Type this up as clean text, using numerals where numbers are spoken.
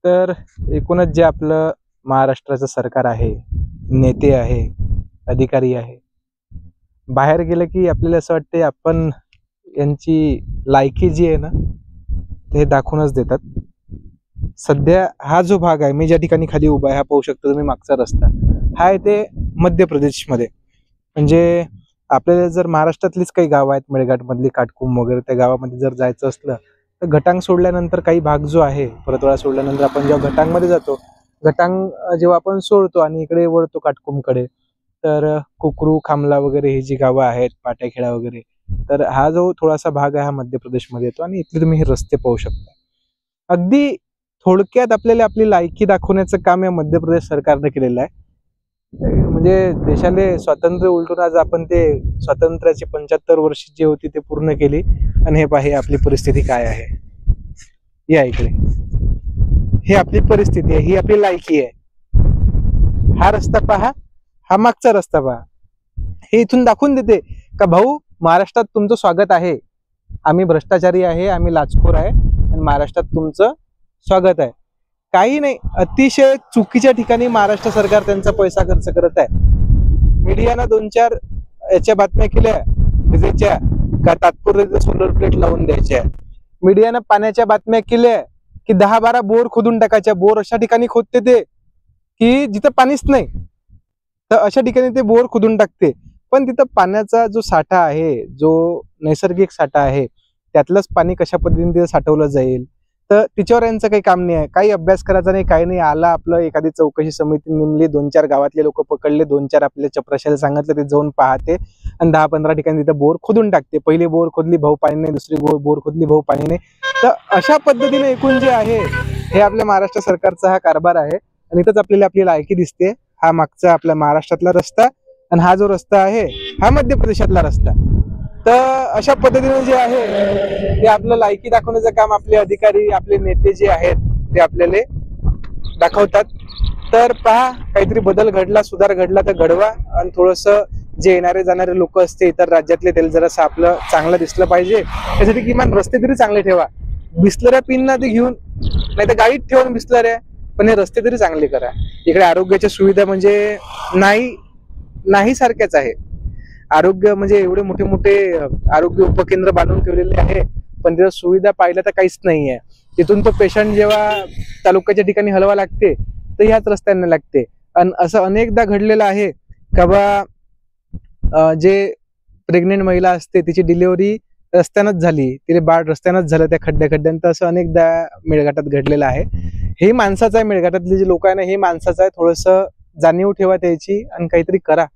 तर एकूणच जे आपलं महाराष्ट्राचं सरकार आहे, नेते आहे, अधिकारी आहे, बाहेर गेलं की आपल्याला असं वाटते आपण यांची लायकी जी आहे ना ते दाखवूनच देतात. सध्या हा जो भाग आहे, मी ज्या ठिकाणी खाली उभा आहे, हा पाहू शकता तुम्ही मागचा रस्ता, हा आहे ते मध्य प्रदेशमध्ये. म्हणजे आपल्याला जर महाराष्ट्रातलीच काही गावं आहेत, मेळघाट मधली, काटकुम वगैरे, त्या गावामध्ये जर जायचं असलं तर घटांग सोडल्यानंतर काही भाग जो आहे, परतवाडा सोडल्यानंतर आपण जेव्हा घटांगमध्ये जातो, घटांग जेव्हा आपण सोडतो आणि इकडे वळतो काटकुमकडे, तर कुकरू, खामला वगैरे ही जी गावं आहेत, पाट्याखेडा वगैरे, तर हा जो थोडासा भाग आहे हा मध्य प्रदेशमध्ये येतो. आणि इथले तुम्ही हे रस्ते पाहू शकता. अगदी थोडक्यात आपल्याला आपली लायकी दाखवण्याचं काम या मध्य प्रदेश सरकारने केलेलं आहे. म्हणजे देशाले स्वातंत्र्य उलटून आज आपण ते स्वातंत्र्याची 75 वर्ष जी होती ते पूर्ण केली. आणि हे पहा आपली परिस्थिती काय आहे. या इकडे, ही आपली परिस्थिती आहे, ही आपली लायकी आहे. हा रस्ता पहा, हा मागचा रस्ता पहा. हे इथून दाखवून देते का भाऊ, महाराष्ट्रात तुमचं स्वागत आहे. आम्ही भ्रष्टाचारी आहे, आम्ही लाचखोर आहे, आणि महाराष्ट्रात तुमचं स्वागत आहे. काही नाही, अतिशय चुकीच्या ठिकाणी महाराष्ट्र सरकार त्यांचा पैसा खर्च करत आहे. मीडियानं 2-4 याच्या बातम्या केल्या विजेच्या, का तात्पुरते सोलर प्लेट लावून द्यायच्या. मीडियानं पाण्याच्या बातम्या केल्या की 10-12 बोर खोदून टाकायच्या. बोर अशा ठिकाणी खोदते ते की जिथं पाणीच नाही, तर अशा ठिकाणी ते बोर खोदून टाकते. पण तिथं पाण्याचा जो साठा आहे, जो नैसर्गिक साठा आहे, त्यातलंच पाणी कशा पद्धतीने तिथं साठवलं जाईल, तर तिच्यावर यांचं काही काम नाही आहे. काही अभ्यास करायचा नाही, काही नाही. आला आपलं, एखादी चौकशी समिती नेमली, 2-4 गावातले लोक पकडले, 2-4 आपल्या चपराशाला सांगितलं, ते जाऊन पाहते आणि 10-15 ठिकाणी तिथं बोर खोदून टाकते. पहिली बोर खोदली, भाऊ पाणी नाही, दुसरी बोर खोदली, भाऊ पाणी नाही. तर अशा पद्धतीने एकूण जे आहे हे आपल्या महाराष्ट्र सरकारचा हा कारभार आहे. आणि इथंच आपल्याला आपली लायकी दिसते. हा मागचा आपल्या महाराष्ट्रातला रस्ता, आणि हा जो रस्ता आहे हा मध्य प्रदेशातला रस्ता. तर अशा पद्धतीने जे आहे ते आपलं लायकी दाखवण्याचं काम आपले अधिकारी, आपले नेते जे आहेत ते आपल्याला दाखवतात. तर पहा, काहीतरी बदल घडला, सुधार घडला तर घडवा. आणि थोडस जे येणारे जाणारे लोक असते इतर राज्यातले, त्याला जरासं आपलं चांगलं दिसलं पाहिजे. त्यासाठी किमान रस्ते तरी चांगले ठेवा. बिस्लऱ्या पिन ते घेऊन, नाही तर गाडीत ठेवून बिस्लऱ्या, पण हे रस्ते तरी चांगले करा. इकडे आरोग्याच्या सुविधा म्हणजे नाही सारख्याच आहे. आरोग्य म्हणजे एवढे मोठे मोठे आरोग्य उपकेंद्र बांधून ठेवलेले आहे, पण तिथं सुविधा पाहिलं तर काहीच नाही आहे. तिथून तो पेशंट जेव्हा तालुक्याच्या ठिकाणी हलवा लागते तर ह्याच रस्त्याने लागते. आणि असं अनेकदा घडलेलं आहे का बा, जे प्रेग्नेंट महिला असते तिची डिलिव्हरी रस्त्यानंच झाली, तिथे बाळ रस्त्यानंच झालं, त्या खड्ड्यात. असं अनेकदा मेळघाटात घडलेलं आहे. हे माणसाचं आहे, मेळघाटातले जे लोक आहे ना, हे माणसाचं आहे. थोडंसं जाणीव ठेवा त्याची आणि काहीतरी करा.